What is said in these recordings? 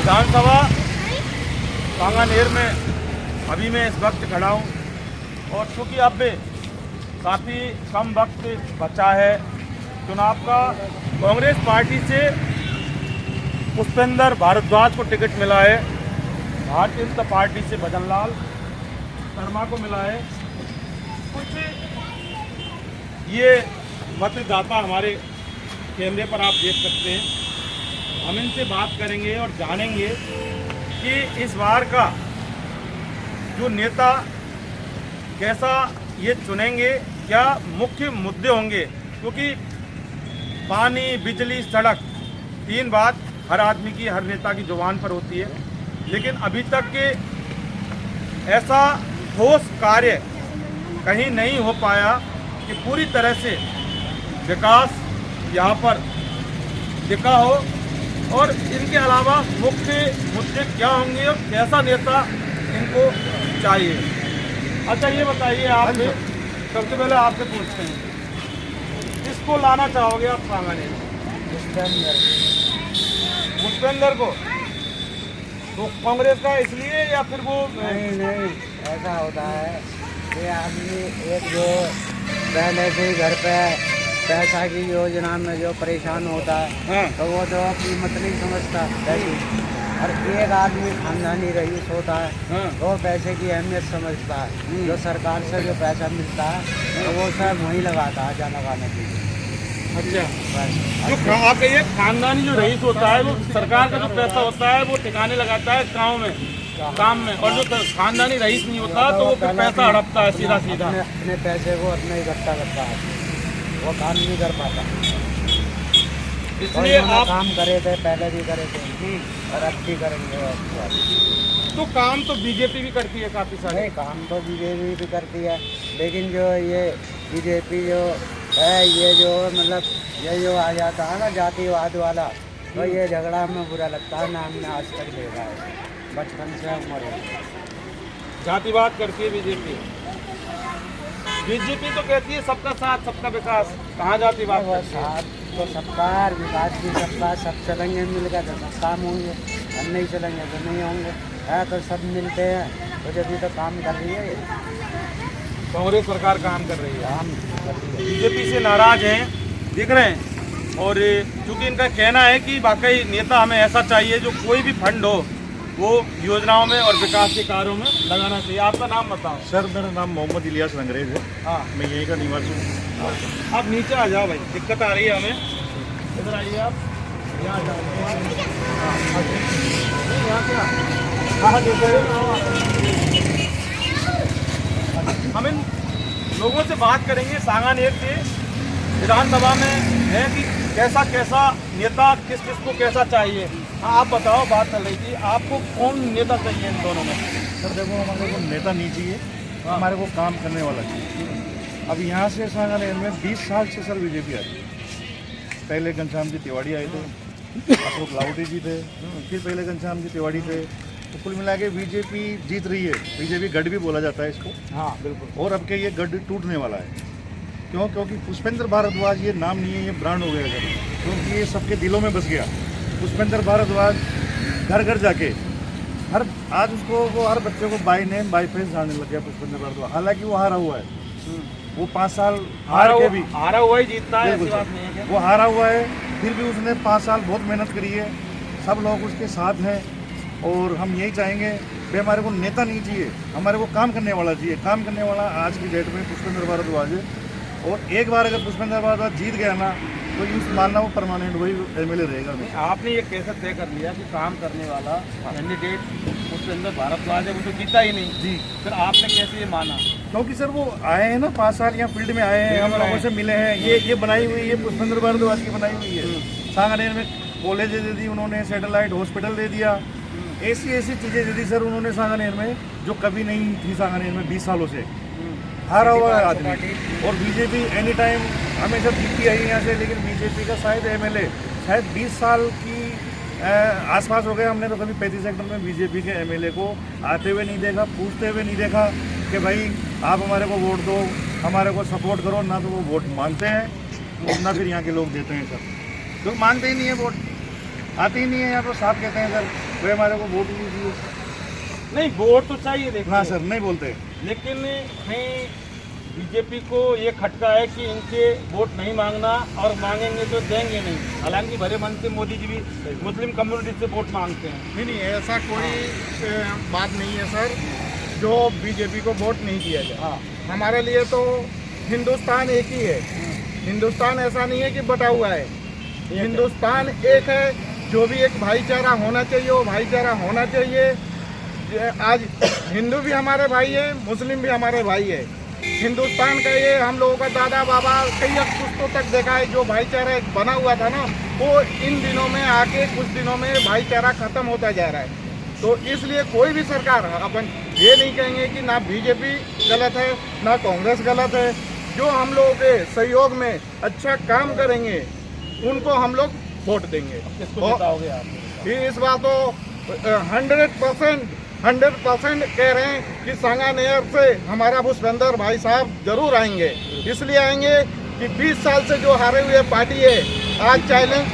विधानसभा सांगानेर में अभी मैं इस वक्त खड़ा हूँ और चूँकि अब भी काफ़ी कम वक्त बचा है चुनाव का। कांग्रेस पार्टी से पुष्पेंद्र भारद्वाज को टिकट मिला है, भारतीय जनता पार्टी से भजनलाल शर्मा को मिला है। कुछ ये मतदाता हमारे कैमरे पर आप देख सकते हैं, हम इनसे बात करेंगे और जानेंगे कि इस बार का जो नेता कैसा ये चुनेंगे, क्या मुख्य मुद्दे होंगे, क्योंकि पानी, बिजली, सड़क, तीन बात हर आदमी की, हर नेता की जुबान पर होती है, लेकिन अभी तक के ऐसा ठोस कार्य कहीं नहीं हो पाया कि पूरी तरह से विकास यहाँ पर दिखा हो। और इनके अलावा मुख्य मुद्दे क्या होंगे और कैसा नेता इनको चाहिए। अच्छा ये बताइए, आप सबसे पहले आपसे पूछते हैं, किसको लाना चाहोगे आप सांगानेर? पुष्पेंद्र को। तो कांग्रेस का इसलिए या फिर वो नहीं ऐसा होता है कि आदमी एक जो पहले से ही घर पे पैसा की योजना में जो परेशान होता है, हाँ। तो वो तो कीमत नहीं समझता पैसे। और एक आदमी खानदानी रईस होता है, हाँ। वो पैसे की अहमियत समझता है। जो सरकार से जो पैसा मिलता है तो वो सब वहीं लगाता है, जहाँ लगाने के लिए। अच्छा, बस जो आप कहिए खानदानी जो रईस होता है वो सरकार का जो पैसा होता है वो ठिकाने लगाता है गाँव में, काम में, और जो खानदानी रईस नहीं होता तो वो फिर पैसा हड़पता है सीधा सीधा। अपने पैसे को अपना इकट्ठा करता है, वो काम नहीं कर पाता। इसलिए आप काम करे थे, पहले भी करे थे और अब भी करेंगे। तो काम तो बीजेपी भी करती है काफी सारे। नहीं, काम तो बीजेपी भी करती है, लेकिन जो ये बीजेपी जो है, ये जो मतलब ये जो आ जाता है ना जातिवाद वाला, तो ये झगड़ा में बुरा लगता है ना। हमने आज तक देखा है, बचपन से उम्र है। जातिवाद करती है बीजेपी। बीजेपी तो कहती है सबका साथ सबका विकास, कहाँ जातिवाद करती है? साथ तो सबका, विकास भी सबका, सब चलेंगे मिलकर तो सब काम होंगे, हम नहीं चलेंगे तो नहीं होंगे। है तो सब मिलते हैं, तो जब भी तो काम कर रही है, कांग्रेस सरकार काम कर रही है, काम कर रही है। बीजेपी से नाराज हैं, दिख रहे हैं। और चूंकि इनका कहना है कि वाकई नेता हमें ऐसा चाहिए जो कोई भी फंड हो वो योजनाओं में और विकास के कार्यों में लगाना चाहिए। आपका नाम बताओ। सर, मेरा नाम मोहम्मद इलियास रंगरेज है। हाँ, मैं यहीं का निवासी हूँ। आप नीचे आ जाओ भाई, दिक्कत आ रही है हमें। इधर आइए आप, यहाँ जाओ। यहाँ क्या? हाँ, हम इन लोगों से बात करेंगे सांगानेर के विधानसभा में है कि कैसा कैसा नेता किस किस को कैसा चाहिए। हाँ, आप बताओ, बात चल रही थी, आपको कौन नेता चाहिए इन दोनों में? सर देखो, हमारे को नेता नहीं चाहिए, हमारे को काम करने वाला चाहिए। अब यहाँ से सांगानेर में 20 साल से सर बीजेपी आई है। पहले घनश्याम जी तिवाड़ी आए थे, अशोक लावटी जी थे, फिर पहले घनश्याम जी तिवाड़ी थे। तो कुल मिला के बीजेपी जीत रही है। बीजेपी गढ़ भी बोला जाता है इसको। हाँ बिल्कुल। और अब के ये गढ़ टूटने वाला है। क्यों? क्योंकि पुष्पेंद्र भारद्वाज ये नाम नहीं है, ये ब्रांड हो गया सर, क्योंकि ये सबके दिलों में बस गया। पुष्पेंद्र भारद्वाज घर घर जाके हर आज उसको वो हर बच्चे को बाई नेम बाई फेस जानने लग गया पुष्पेंद्र भारद्वाज। हालांकि वो हारा हुआ है, वो 5 साल हार के भी हारा हुआ ही जीतता है, ऐसी बिल्कुल बात नहीं है वो हारा हुआ है, फिर भी उसने 5 साल बहुत मेहनत करी है। सब लोग उसके साथ हैं और हम यही चाहेंगे भाई, हमारे को नेता नहीं चाहिए, हमारे को काम करने वाला चाहिए। काम करने वाला आज की डेट में पुष्पेंद्र भारद्वाज है। और एक बार अगर पुष्पेंद्र भारद्वाज जीत गया ना, तो यूँ मानना वो परमानेंट वही एमएलए रहेगा। आपने ये कैसे तय कर लिया कि काम करने वाला कैंडिडेट पुष्पेंद्र भारद्वाज है, वो तो जीता ही नहीं जी, फिर आपने कैसे ये माना? क्योंकि सर वो आए हैं ना, 5 साल यहाँ फील्ड में आए हैं, हम लोगों से मिले हैं। ये बनाई हुई है पुष्पेंद्र भारद्वाज की बनाई हुई है। सांगानेर में कॉलेज दे दी उन्होंने, सैटेलाइट हॉस्पिटल दे दिया, ऐसी ऐसी चीज़ें दे दी सर उन्होंने सांगानेर में, जो कभी नहीं थी सांगानेर में 20 सालों से। हारा हुआ है आदमी। और बीजेपी एनी टाइम हमेशा जीतती आई यहाँ से, लेकिन बीजेपी का शायद एमएलए शायद 20 साल की आसपास हो गए। हमने तो कभी 35 सेक्टर में बीजेपी के एमएलए को आते हुए नहीं देखा, पूछते हुए नहीं देखा कि भाई आप हमारे को वोट दो, हमारे को सपोर्ट करो। ना तो वो वोट मांगते हैं और ना फिर यहाँ के लोग देते हैं सर। लोग मांगते ही नहीं है वोट, आते ही नहीं है यहाँ, तो साफ कहते हैं सर वे हमारे को वोट दीजिए। नहीं, वोट तो चाहिए देखिए। हाँ सर, नहीं बोलते। लेकिन कहीं बीजेपी को ये खटका है कि इनके वोट नहीं मांगना, और मांगेंगे तो देंगे नहीं। हालांकि भरे मन से मोदी जी भी मुस्लिम कम्युनिटी से वोट मांगते हैं। नहीं नहीं, ऐसा कोई बात नहीं है सर जो बीजेपी को वोट नहीं दिया जाए। हाँ, हमारे लिए तो हिंदुस्तान एक ही है। हिंदुस्तान ऐसा नहीं है कि बटा हुआ है, हिंदुस्तान एक है। जो भी एक भाईचारा होना चाहिए वो भाईचारा होना चाहिए। आज हिंदू भी हमारे भाई है, मुस्लिम भी हमारे भाई है। हिंदुस्तान का ये हम लोगों का दादा बाबा कई पुश्तों तक देखा है, जो भाईचारा एक बना हुआ था ना, वो इन दिनों में आके कुछ दिनों में भाईचारा खत्म होता जा रहा है। तो इसलिए कोई भी सरकार, अपन ये नहीं कहेंगे कि ना बीजेपी गलत है ना कांग्रेस गलत है। जो हम लोगों के सहयोग में अच्छा काम करेंगे उनको हम लोग वोट देंगे। किसको जिताओगे आप? इस बात तो 100% कह रहे हैं कि सांगानेर से हमारा भूपेंद्र भाई साहब जरूर आएंगे। इसलिए आएंगे कि 20 साल से जो हारे हुए पार्टी है, आज चैलेंज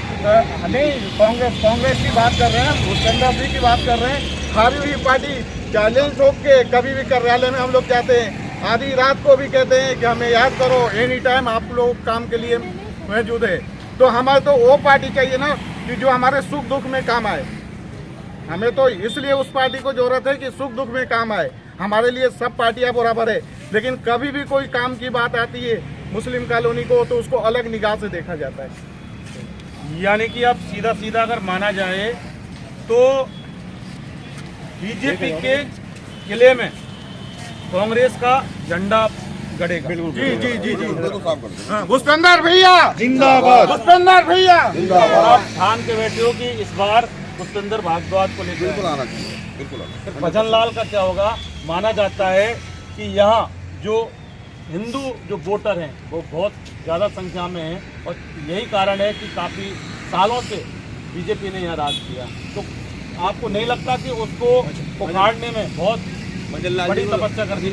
नहीं कांग्रेस की बात कर रहे हैं, भूपेंद्र जी की बात कर रहे हैं। हारी हुई पार्टी चैलेंज ठोक के कभी भी कार्यालय में हम लोग जाते हैं, आधी रात को भी कहते हैं कि हमें याद करो, एनी टाइम आप लोग काम के लिए मौजूद है। तो हमें तो वो पार्टी चाहिए ना कि जो हमारे सुख दुख में काम आए। हमें तो इसलिए उस पार्टी को जरूरत है कि सुख दुख में काम आए। हमारे लिए सब पार्टियां बराबर है, लेकिन कभी भी कोई काम की बात आती है मुस्लिम कॉलोनी को तो उसको अलग निगाह से देखा जाता है। यानी कि अब सीधा सीधा अगर माना जाए तो बीजेपी के किले में कांग्रेस का झंडा गड़ेगा। बिल्कुल। जी जी जी जी, भूपेंद्र भैया जिंदाबाद, भूपेंद्र भैया। आप ठान के बैठे हो कि इस बार भूपेंद्र भारद्वाज को लेकर बिल्कुल आना चाहिए, बिल्कुल आना। फिर भजन लाल का क्या होगा? माना जाता है कि यहाँ जो हिंदू जो वोटर हैं वो बहुत ज़्यादा संख्या में हैं, और यही कारण है कि काफ़ी सालों से बीजेपी ने यहाँ राज किया। तो आपको नहीं लगता कि उसको उखाड़ने में बहुत बड़ी तपस्या कर दी? ये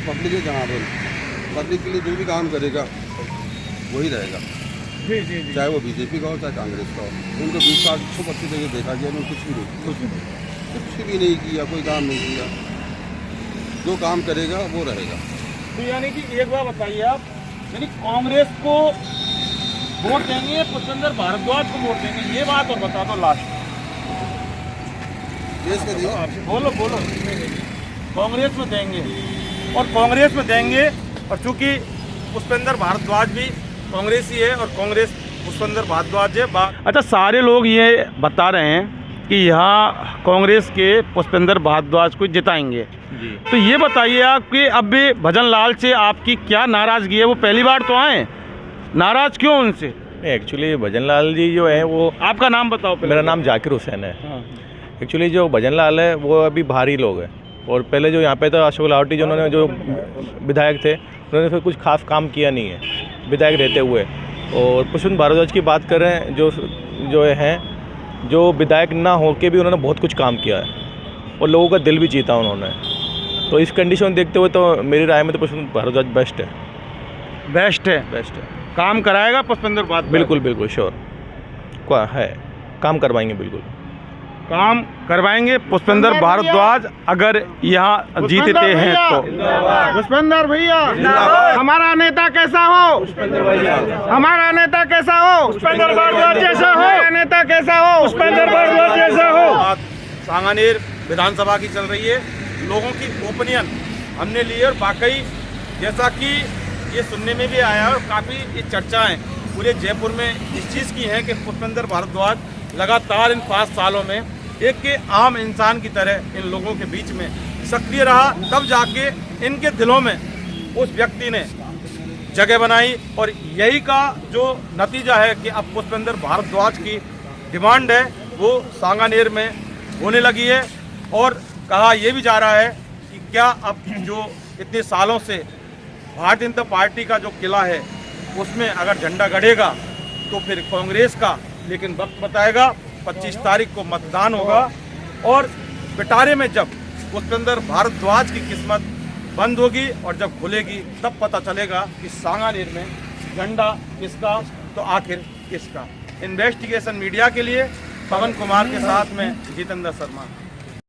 पब्लिक है जनार्दन, पब्लिक के लिए जो भी काम करेगा वही रहेगा। जी जी जी, चाहे वो बीजेपी का हो चाहे कांग्रेस का हो। उनको 20 साल खूब अच्छी तरह देखा गया, उन्होंने कुछ भी नहीं किया, कोई काम नहीं किया। जो काम करेगा वो रहेगा। तो यानी कि एक बार बताइए आप, यानी कांग्रेस को वोट देंगे, भूपेंद्र भारद्वाज को वोट देंगे, ये बात और बता दो लास्ट। देश के लिए बोलो बोलो। कांग्रेस में देंगे, और कांग्रेस में देंगे, और चूंकि भूपेंद्र भारद्वाज भी कांग्रेस ही है और कांग्रेस भूपेंद्र भारद्वाज है। अच्छा, सारे लोग ये बता रहे हैं कि यहाँ कांग्रेस के भूपेंद्र भारद्वाज को जिताएंगे जी। तो ये बताइए आप कि अब भी भजन लाल से आपकी क्या नाराज़गी है? वो पहली बार तो आए, नाराज़ क्यों उनसे? एक्चुअली भजन लाल जी जो है वो, आपका नाम बताओ पहले। मेरा नाम जाकिर हुसैन है। हाँ। एक्चुअली जो भजन लाल है वो अभी बाहरी लोग हैं, और पहले जो यहाँ पे था अशोक लाहौटी जो उन्होंने जो विधायक थे उन्होंने फिर कुछ खास काम किया नहीं है विधायक रहते हुए। और भूपेंद्र भारद्वाज की बात कर रहे हैं जो हैं, जो विधायक ना होके भी उन्होंने बहुत कुछ काम किया है और लोगों का दिल भी जीता उन्होंने। तो इस कंडीशन देखते हुए तो मेरी राय में तो भूपेंद्र भारद्वाज बेस्ट है। बेस्ट है काम कराएगा भूपेंद्र भारद्वाज? बिल्कुल बिल्कुल श्योर है, काम करवाएंगे, बिल्कुल काम करवाएंगे भूपेंद्र भारद्वाज अगर यहाँ जीतते हैं तो। भूपेंद्र भैया, हमारा नेता कैसा हो? हमारा नेता कैसा हो? भूपेंद्र भारद्वाज जैसा हो। हमारा नेता कैसा हो? भूपेंद्र भारद्वाज जैसा हो। सांगानेर विधानसभा की चल रही है, लोगों की ओपिनियन हमने ली है, और वाकई जैसा कि ये सुनने में भी आया और काफ़ी ये चर्चाएं पूरे जयपुर में इस चीज़ की हैं कि भूपेंद्र भारद्वाज लगातार इन 5 सालों में एक के आम इंसान की तरह इन लोगों के बीच में सक्रिय रहा, तब जाके इनके दिलों में उस व्यक्ति ने जगह बनाई। और यही का जो नतीजा है कि अब भूपेंद्र भारद्वाज की डिमांड है वो सांगानेर में होने लगी है। और कहा यह भी जा रहा है कि क्या अब जो इतने सालों से भारतीय जनता पार्टी का जो किला है उसमें अगर झंडा गड़ेगा तो फिर कांग्रेस का, लेकिन वक्त बताएगा। 25 तारीख को मतदान होगा, और पिटारे में जब भूपेंद्र भारद्वाज की किस्मत बंद होगी और जब खुलेगी तब पता चलेगा कि सांगानेर में झंडा किसका तो आखिर किसका। इन्वेस्टिगेशन मीडिया के लिए पवन कुमार के साथ में जितेंद्र शर्मा।